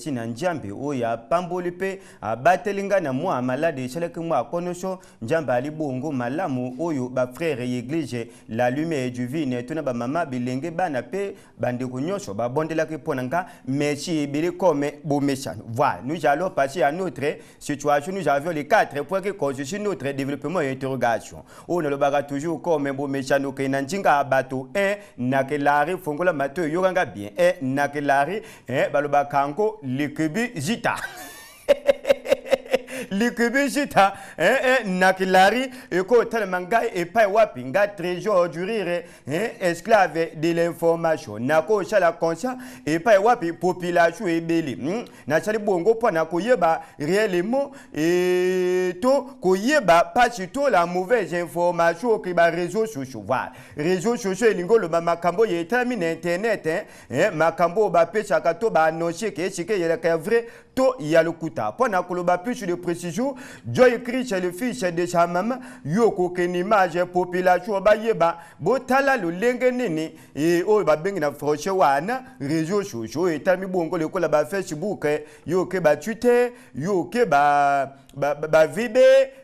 merci na njambe oya pambolipe batelinga na moi malade cheleke moi konosho njamba ali bongo malamu oyo ba frère église la lumière divine tuna ba mama bilenge bana pe bande kunyosho ba bondela ke ponanga merci bili comme bomeshan. Voilà, nous allons passer à notre situation. Nous avions les 4 points qui constituent notre développement et interrogation. On ne le baga toujours comme bomeshan ou que nanjinga bato nakelari fongola mato yoranga bien nakelari baloba kanko likubi zita likubi zita nakilari eko telemangai et pas wapi nga trésor du rire esclave de l'information nako chala conscient et pas wapi population ebeli na chali bongo pona koyeba réellement et to koyeba pas surtout la mauvaise information qui ba réseaux sociaux voilà réseaux sociaux elingo lo makambo yetamine internet makambo ba pesa kato ba annoncer que c'est que yela ka vrai to yalukuta pona koloba plus de précision Joy Chris le fils de sa maman yoko ken image population ba yeba botala lo lenge nini e o ba bengi na froche wana réseaux sociaux etami bongo le kola ba Facebook yoke ba Twitter yoke ba vibe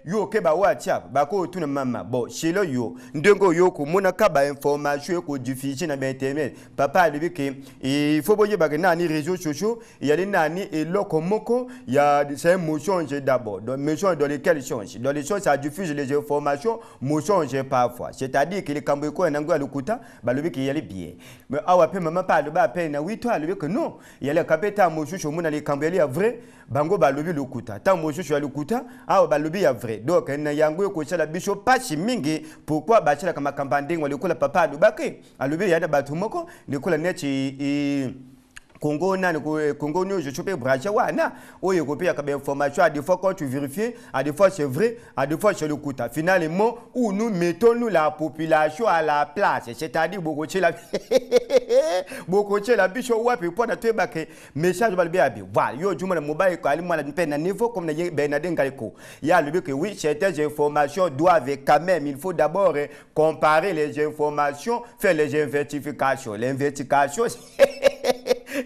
yoke ba WhatsApp ba ko tuna mama bo shelo yo ndengo yoko mona ka ba information ko diffuser na internet papa le bike il faut boye ba nani réseaux sociaux il y a les nani et loko moko il y a ces émotions d'abord donc émotions dans lesquelles change dans les choses ça diffuse les informations émotions parfois c'est-à-dire que les kambeko nango alukuta ba le bike il y a les bien mais awa pe maman pa le ba pe na 8 toi le bike non il y a les kapeta émotions mona les kambeli ya vrai bango ba lobi lukuta ta émotions ya lukuta awa ba lobi ya vrai donc na yango ko chala biso pasi mingi pourquoi ba chala kama kampanding wale kola papa lubake alobi ya na batu moko ni kola neti Congo na Congo nous je peux brancher wana oyo ko pia ka information à des fois quand tu vérifies à des fois c'est vrai à des fois c'est le coup finalement où nous mettons nous la population à la place c'est-à-dire beaucoup la bicho wapi pour na teba ke message ba bien abi voilà yo juma na mobile ko ali mwana pe na niveau comme na Bernardin Galiko ya le que oui certaines informations doivent quand même il faut d'abord comparer les informations faire les investigations l'investigation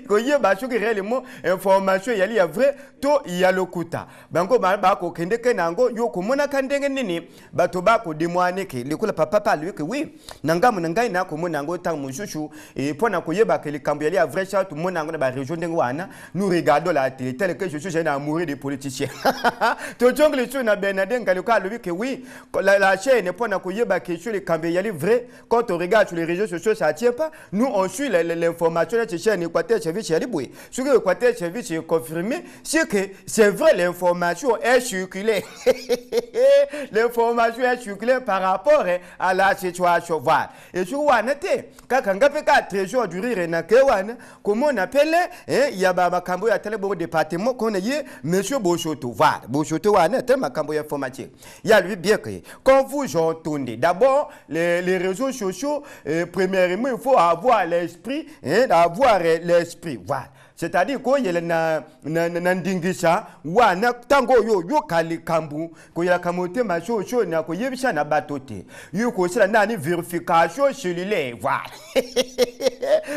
Koye ba choki réellement information yali ya vrai to ya lokuta bango ba ko kende kenango yo ko mona kandenge nini bato ba ko demwane ke likula papa pa lui que oui nangamu nangai na ko mona ngo tang mushushu et pona koyeba ke likambo yali ya vrai chat tout mona ngo na ba région ndenge wana nous regardons la télé tel que je suis à mourir des politiciens to jongle tu na Bernardin Galiko lui que oui la chaîne pona koyeba ke sur les kambe yali vrai quand on regarde sur les réseaux sociaux ça tient pas nous on suit l'information de cette chaîne Équateur service yali boui ce que Équateur service est confirmé c'est que c'est vrai l'information est circulée l'information est circulée par rapport à la situation voilà et sur wana te kakanga pe ka trésor du rire na ke wana comment on appelle ya ba makambo ya tele bon département qu'on est monsieur Boshoto voilà Boshoto wana te makambo informatique il y a lui bien que quand vous entendez d'abord les réseaux sociaux premièrement il faut avoir l'esprit avoir l'esprit voilà c'est-à-dire ko yele na ndingisa wana tango yo kali kambu ko yela kamote macho na ko yebisha na batote yo ko sila nani vérification cellulaire voilà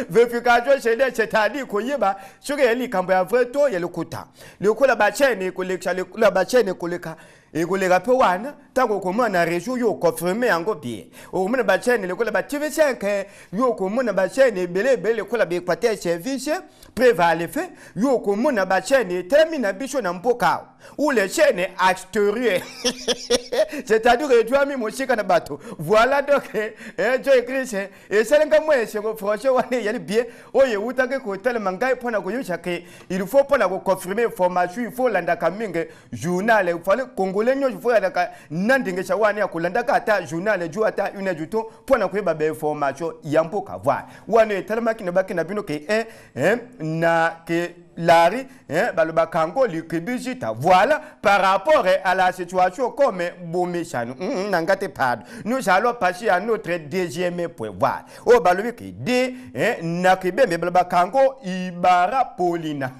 vérification cellulaire c'est-à-dire ko yeba soke yeli kambu ya vrai to yele kuta le ko la ba chaîne ko le la ba chaîne ko le ka et ko le rapo wana tango ko mona réseau yo confirmer yango bien o mona ba chaîne le ko la ba TV5 yo ko mona ba chaîne belé ko la ba Équateur service prévalent fait yo ko mona ba chaîne termine bicho na mpoka ou les chaînes extérieures c'est-à-dire que tu as mis mon chika na bato voilà donc Joy Chris et selenga moi c'est ko franchement wana yali bien oye utake ko tellement ngai pona ko yusha ke il faut pona ko confirmer information il faut landa kaminge journal il faut congolais nyo il faut landa nandinge chawani ya kulanda ka ata journal ju ata une juto pona ko ba information yampoka voilà wana tellement kinabaki na bino ke na ke Larry, baloba kango likibijita. Voilà, par rapport à la situation comme Boumechano. N'engate pas. Nous allons passer à notre deuxième point. Voilà. Oh, balobi ki de nakibe me baloba kango Ibara Paulina.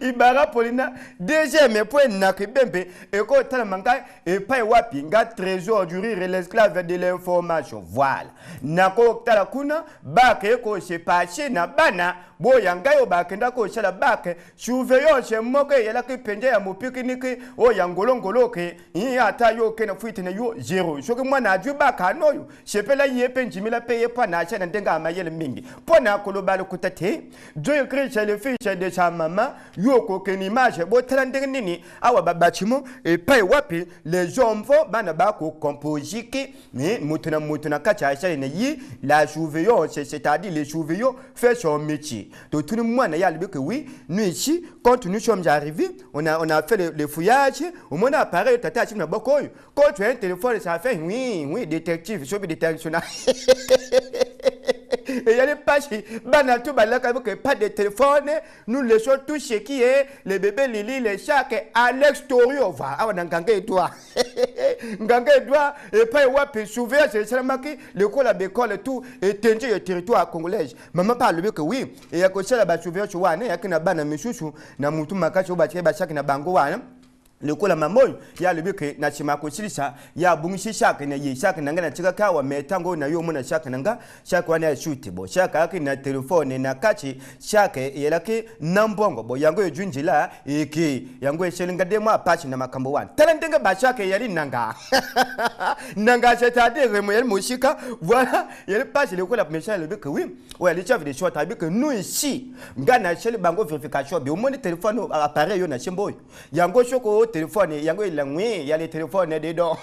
ibara polina deuxième point nakibembe eko tala manga et pas wapi nga trésor du rire l'esclave de l'information voilà nako tala kuna bake ko se passé na bana boya ngayo bakenda ko shala bake surveillance moko yala ki penje ya mopikini o ya ngolongolo ke yi ata yo ke na fuite na yo zero shoki mwana aju baka noyo sepela yepe njimila peye pa na chana ndenga amayele mingi pona kolobalo kutate Dieu Christ le fils de sa maman yoko ke ni image bo tlandeng nini awa babachimo et pas wapi les hommes bana bako composiki mais mutuna kacha chale na yi la surveillance c'est-à-dire les surveillants fait son métier donc tout le monde y a le que oui nous ici quand nous sommes arrivés on a fait le fouillage au moins appareil tata china bokoyo quand tu as un téléphone ça fait oui détective sur détection et il y a les pages banatu balaka que pas de téléphone nous laissons tout ce qui est les bébés Lili les chats à l'extérieur va awana nganga edwa nganga edwa et pas wapi souverain c'est seulement que le col à bécole tout et tendu le territoire congolais maman parle que oui et ya ko sala ba souverain tu wana yakina bana misusu na mutu makacho ba cheba chaki na bango wana le kola mamoy ya le bike na chima ko silisa ya bungishi shaka na yi shaka nanga na chika kawa metango na yo muna shaka nanga shaka wana shoot bo shaka yake na telefone na kachi shaka yelake nambongo bo yango yojunjila iki yango yeshelinga demo apachi na makambo wana talendenga ba shaka yali nanga nanga c'est-à-dire remo yel moshika voilà yel pachi le kola mesha le bike oui ouais les chefs de short avec nous ici ngana sheli bango verification bi au moins téléphone appareil yo na chimboy yango shoko téléphone yango ilangwe ya les téléphones dedans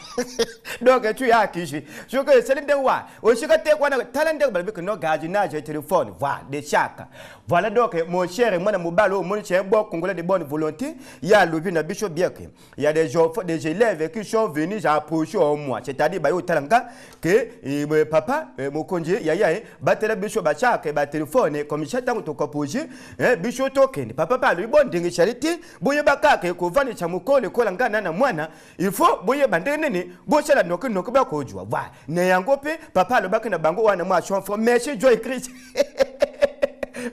donc tu as qui je que c'est l'un wa au chika te kwa na talent ba que no gardinage téléphone voilà des chaka voilà donc mon cher moi mobalo mon cher bon congolais de bonne volonté il y a le na bishop bieke il y a des élèves qui sont venus approcher au moi c'est-à-dire ba yo talanga que papa mon konje yaya batela bishop ba chaka ba téléphone comme chata to composer bishop token papa ba le bon dingi charité boye bakaka ko vani cha le kolangana na mwana il faut boye bandene ne bo chala noko ba ko jwa va ne yango pe papa le bak na bango wana mwa chonfo merci Joy Christ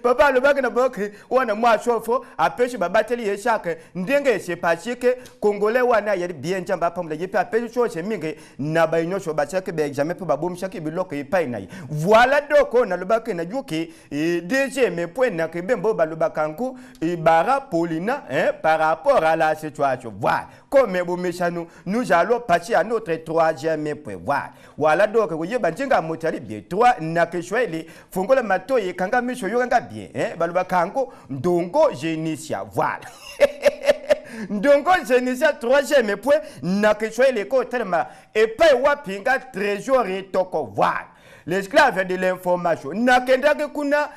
papa le bak na boke wana mwa chonfo apeshe babateli ye chaque ndenge se pasike congolais wana yali bien jamba pamla yepe apeshe chose mingi na ba inyosho ba chake be examen pe babom chake biloko ipai na voilà donc on a le bak na juki deuxième point na ke bembo ba le bakanku bara polina par rapport à la situation voilà comme nous allons passer à notre troisième point voilà donc vous yeba njenga motali bien trois na ke shweli fungola matoyi kanga misho yonga bien baluba kango ndongo genisia voilà ndongo genisia troisième point na ke shweli ko tellement et pas wapinga trésor toko voilà l'esclave de l'information nakendaki kuna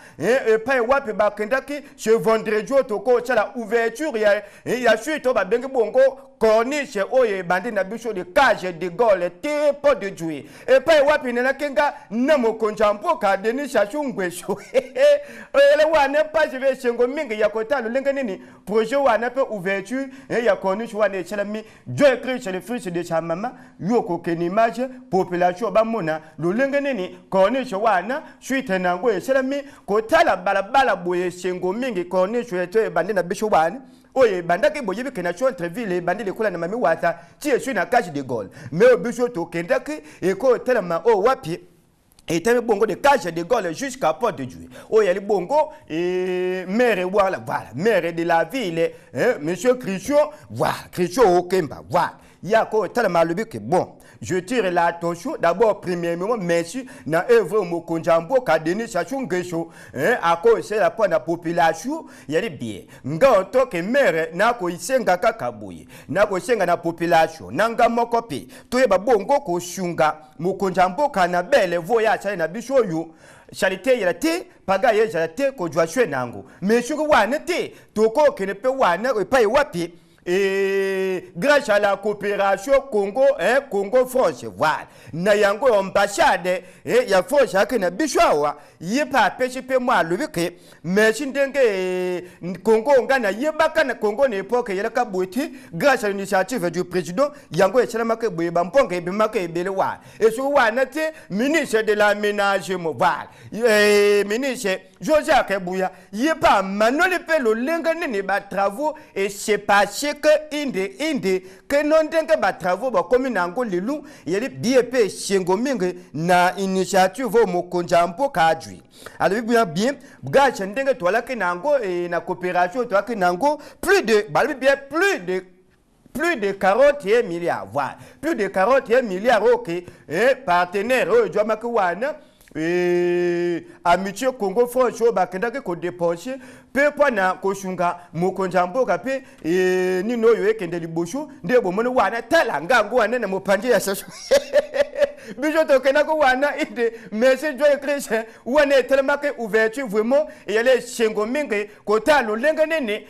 pa wapi bakendaki ce vendredi toko chala ouverture ya suite ba bengi bongo corniche oye bandi na biso de cage de Gaulle tipo de jouer et pa wapi na kenga na mokonja mpoka Denis Sassou Nguesso ele wana pa je vais sengo mingi ya kotalo lenga nini projet wana pe ouverture ya corniche wana chala mi Dieu Christ le fils de sa maman yoko kenimage population ba mona lo lenga nini corniche wana suite nango eselami kotala balabala boye sengo mingi corniche eto bandi na biso wana oye bandaki boye bi kenation entre ville bandi le kola na mami wata ti esu na cage de Gaulle mais obiso to kendaki e ko telema o wapi et t'avais bongo de cage de Gaulle jusqu'à Port de Dieu. Oh, il y a le bongo et maire voilà, maire de la ville, monsieur Christian, voilà, Christian Okemba, voilà. Il y a quoi tellement le but que bon. Je tire l'attention d'abord premièrement merci na œuvre mokonjambo ka Denis Sassou Nguesso à cause c'est la point la population il y a bien nga en tant que maire na ko isenga kaka boye na ko senga na population nanga mokopi to yeba bongo ko shunga mokonjambo kana bele voyage na biso yo charité yate paga ye charité ko jwa shwe nango mais shugo wana te to ko kenepe wana ko pai wapi. Et grâce à la coopération Congo-France, voilà. Na yango ambassade, ya France yake na bishwawa, yepa PCP moi le wike, mais sindenge Congo ngana yebaka na Congo na époque yelaka bouti, grâce à l'initiative du président, yango esalamaka boye bamponga ebimaka ebelewa. Et so wana te ministre de l'aménagement, voilà. Ministre Joseph Bouya, il a pas manoli pe le lengane ne ba travaux et c'est parce que inde que non dengue ba travaux ba comme nango lilu il y a bien pe shengominge na initiative mo konjampo kadwi. Alors bien bga chendenge to la ke nango et na coopération to ke nango plus de 41 milliards, voilà. Plus de 41 milliards, ok. Et partenaires, je dois m'accueillir. Amitié Congo Francho bakendake ko dépenser pe na ko shunga mokonjambo kape nino yo kende libosho ndebo mono wana talanga ngo wana na mopanje ya saso bijo to kenako wana ide message joye christian wana tellement que ouverture vraiment et les shengo mingi ko talo lenga nene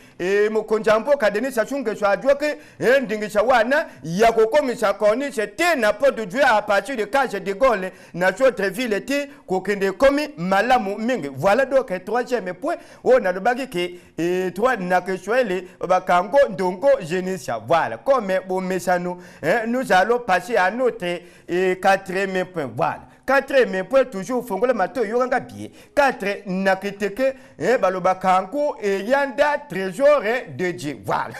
mokonjambo kadeni sachunge so adwo ke ndingisha wana ya kokomisa koni c'était n'importe Dieu à partir de Cage de Gaulle na notre ville était kokende komi malamu mingi. Voilà donc un troisième point on a le bagi que trois na que soele bakango ndongo jeunesse. Voilà comme bon messano nous allons passer à notre quatrième point. Voilà quatrième point toujours fongola mato yokanga bien 4 nakiteke baloba kango et yanda trésor de Dieu. Voilà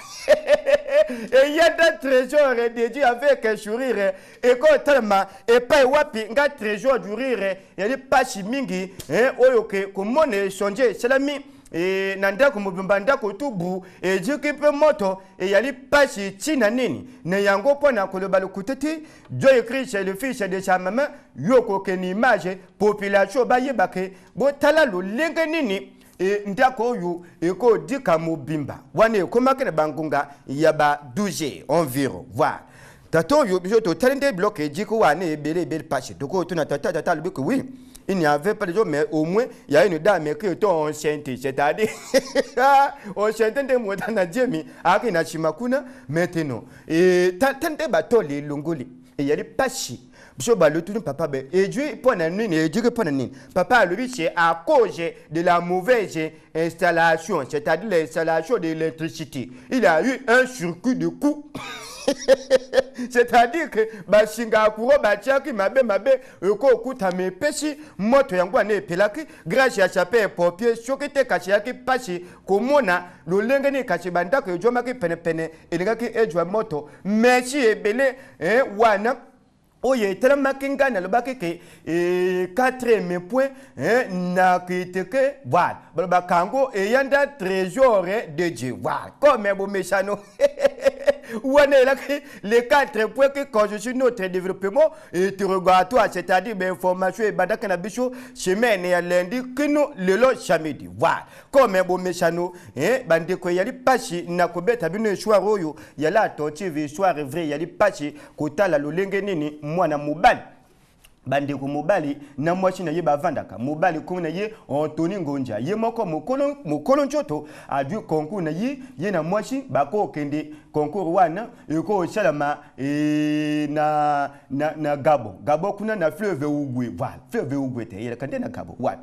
et yanda trésor de Dieu avec un sourire et quand tellement et pas wapi nga trésor du rire yali pachi mingi oyoke komone sonje selami et nanda kumubimba ndako tubu et jikipe moto et yali pachi tina nini ne yango pona koloba le kuteti Dieu Christ le fils de sa maman yoko keni image population bayebake bo tala lo lenga nini e ndako yu eko dika mubimba wane komake na bangunga yaba 12 environ voilà tato yu biso to talende bloc e diko wane bele pachi doko tuna tata le que oui. Il n'y avait pas de jour, mais au moins, il y a une dame qui est enceinte. C'est-à-dire, enceinte de moi, dans Djemi, avec Nachimakuna, maintenant. Et tant de bateaux, les longoli. Et il y a des pachis. Le tout papa, et Dieu, pour la nuit, et Dieu, pour la nuit. Papa, lui, c'est à cause de la mauvaise installation, c'est-à-dire l'installation de l'électricité. Il a eu un circuit de coups. C'est-à-dire que Singapour, Batiaki, Mabe, Eko, Koutame, Pessi, Moto Yangwane, Pelaki, grâce à sa paix, Popier, Sokete, Kachiaki, Passi, Komona, le Lengani, Kachibanda, que Jomaki, Pene, et le Gaki, Edwa Moto, merci et Belé, Wana. Oye, tellement kinga na lobaki ke 4e point na kiteke voilà ba kango et yanda trésor de Dieu voilà comme bon méchano ouane là les 4 points que quand je suis notre développement et tu regardes toi c'est-à-dire ben information et badaka na bicho semaine ya lundi kino lelo samedi voilà comme bon méchano bande ko yali pachi na kobeta bino soir oyo yala attentive soir vrai yali pachi kotala lolenge nini mwana mobali bande ko mobali na mwachi na ye bavandaka mobali ko na ye Anthony Ngonja ye moko mokolo nchoto adu concours na ye na mwachi bako kende concours wana eko salama na Gabo kuna na fleuve Ugwe voilà fleuve Ugwe te yele kande na Gabo voilà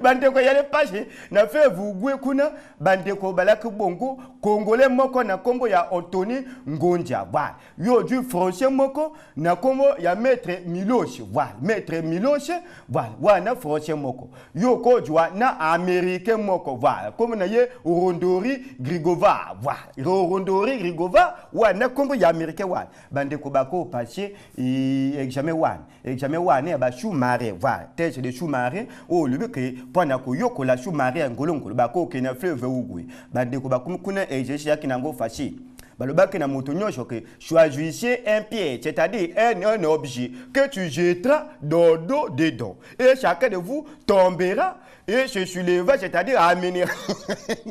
bande ko yale pache na fleuve Ugwe kuna bande ko balaki bongo congolais moko na Congo ya Anthony Ngonja voilà yo du français moko na Congo ya maître Miloche voilà maître Miloche voilà wana français moko yo ko jwa na américain moko voilà comme na ye Rondori Grigova voilà Rondori Grigova wana Congo ya américain voilà bande ko bako passé examen wana ba sous-marin voilà test de sous-marin oh le que pona ko yoko la sous-marin ngolongo bako ke na fleuve Ugwe bande ko bakumukuna exercice yakinango facile balobaki na moto nyosho que choisissez un pied, c'est-à-dire un objet que tu jetteras dans le dos dedans. Et chacun de vous tombera et se soulèvera, c'est-à-dire amener.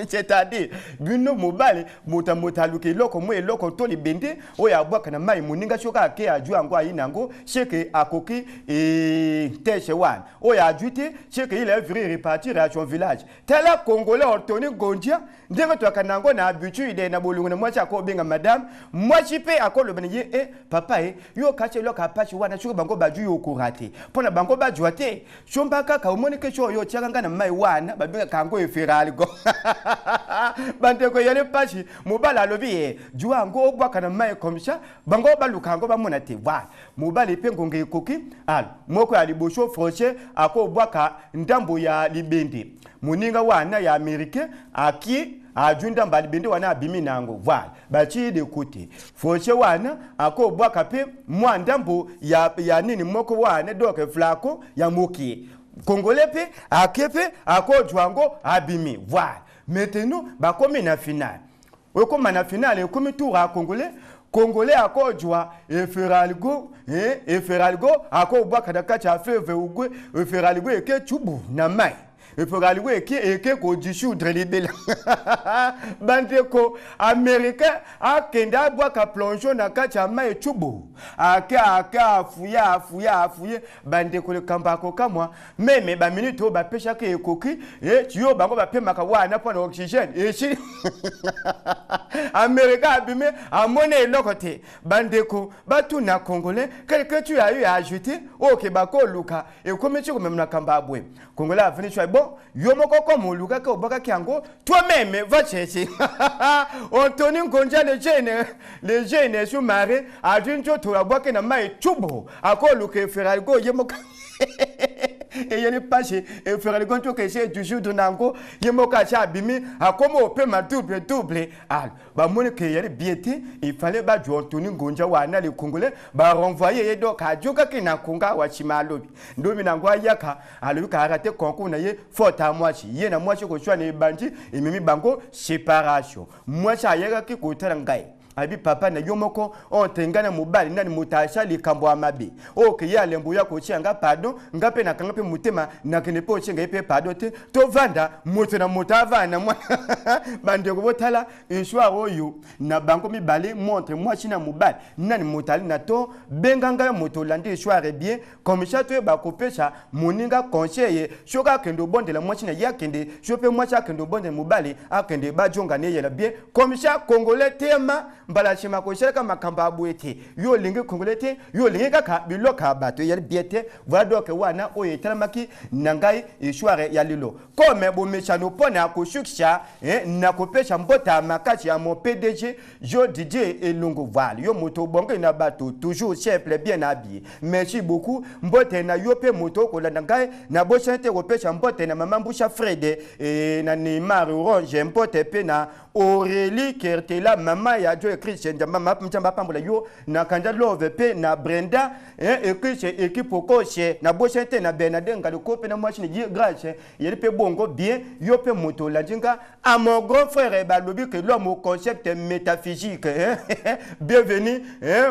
C'est-à-dire, bino mobile, mota luke loko mo loko to li bende, o ya bwa kana mai muninga shoka ke aju ango ayinango, cheke akoki et teshewan. O ya ajute, cheke il est vrai repartir à son village. Tela Congolais Anthony Ngonja, ndenge to kanango na habitude na bolungu na mwacha ko benga madame moi jipe akolo benye papa yo kache lo kapachi wana chuko bango baju yo kurate pona bango baju ate chomba kaka umone ke cho yo tiaka ngana mai wana babenga kango eferali go bande ko yale pachi mobala lobi jua ngo obwaka na mai komsha bango baluka ngo bamona te wa mobala pe ngonge ekoki al moko ya libosho froche ako obwaka ndambo ya libende muninga wana ya amerike aki ajunda mbali bende wana abimi nango voilà bachi de côté foche wana ako bwaka pe mwa ndambo ya nini moko wana doke flako ya moki congolais pe akepe ako jwango abimi voilà maintenant bakomi na finale okoma na finale ekomi tour a congolais akojwa eferalgo ako bwaka dakati afeve ugwe eferalgo eke chubu na mai eferalgo eke ko jishu drelibela bandeko americain akenda bwaka plongeon na kati ya mai chubu aka afuye bandeko le kambako kamwa meme ba minute ba pesha ke ekoki tiyo bango ba pemaka wana pona oxygène echi americain abime amone elokote bandeko batu na congolais quelque tu as eu à ajouter OK bako luka ekomi chiko même na kambabwe congolais a fini choix bon yo moko comme luka ka obaka kiango toi-même va chercher Anthony Ngonja les jeunes sous-marins a junjo to abwake na mai chubo akoluka feralgo yemoka et yene pache e feralgo to ke c'est toujours donango yemoka cha bimi akomo pe ma double al ba moni ke yele biete il fallait ba jo Anthony Ngonja wana le congolais ba renvoyer yedo ka joka ke na konga wa chimalobi ndomi na ngwa yaka alobi ka arate konko na ye fota mwachi ye na mwachi ko chwa ne banji e mimi bango séparation mwachi ayeka ki ko tarangai abi papa na yomoko ontengana mobali nani mutasha likambo amabe OK ya lembo ya ko chianga pardon ngape na kangape mutema na kenepo chinga ipe pardon te to vanda moto na motava na mwa bande ko botala inswa oyo na banko mibale montre moi china mobali nani motali na to benganga moto landi soirée bien comme ça to ba kopesha moninga conseiller shoka kendo bonde la moi china ya kende chope moi cha kendo bonde mobali akende ba jonga ne yela bien comme ça congolais tema mbala chima ko shelaka makamba abwete yo linge congolais yo linge kaka biloka bato yel biete voilà donc wana oyetelamaki nangai ishware ya lilo comme bo mechano pona ko shuksha na kopesha mbota makati ya mon PDG Jo DJ Elungu Val yo moto bonge na bato toujours simple bien habillé merci beaucoup mbote na yope moto ko langai na bochante kopesha mbote na mama mbusha Fred na Neymar Orange mbote pe na Aurélie Kertela mama ya Jo Christian mama mchamba pambola yo na kanja love pe na Brenda Christian équipe coach na bochante na Bernardin ngalo kope na machine yi grâce yeli pe bongo bien yo pe moto la jinga à mon grand frère balobi que l'homme au concept métaphysique bienvenue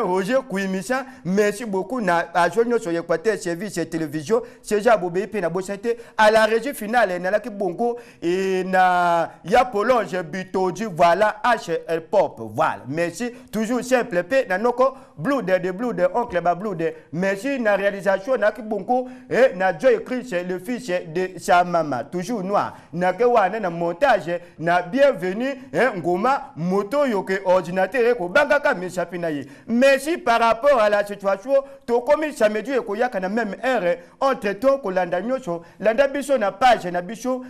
Roger Kouimisa merci beaucoup na ajonyo sur Équateur service télévision c'est Jabobé pe na bochante à la régie finale na la ki bongo et na ya Polonge Bitoji voilà HL Pop voilà merci toujours simple pe na noko blue de oncle ba blue de merci na réalisation na ki bongo et na Joy Chris le fils de sa maman toujours noir na ke wana na montage na bienvenue ngoma moto yoke ordinateur ko banga ka misapina ye merci par rapport à la situation to komi samedi ko yaka na même heure entre temps ko landa nyoso landa biso na page na biso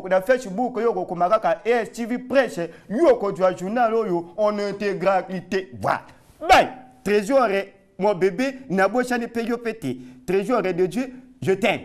na Facebook yo ko makaka STV Presse yo ko journal yo en intégralité voilà bye trésor mon bébé na bochani payo pété trésor de Dieu je t'aime.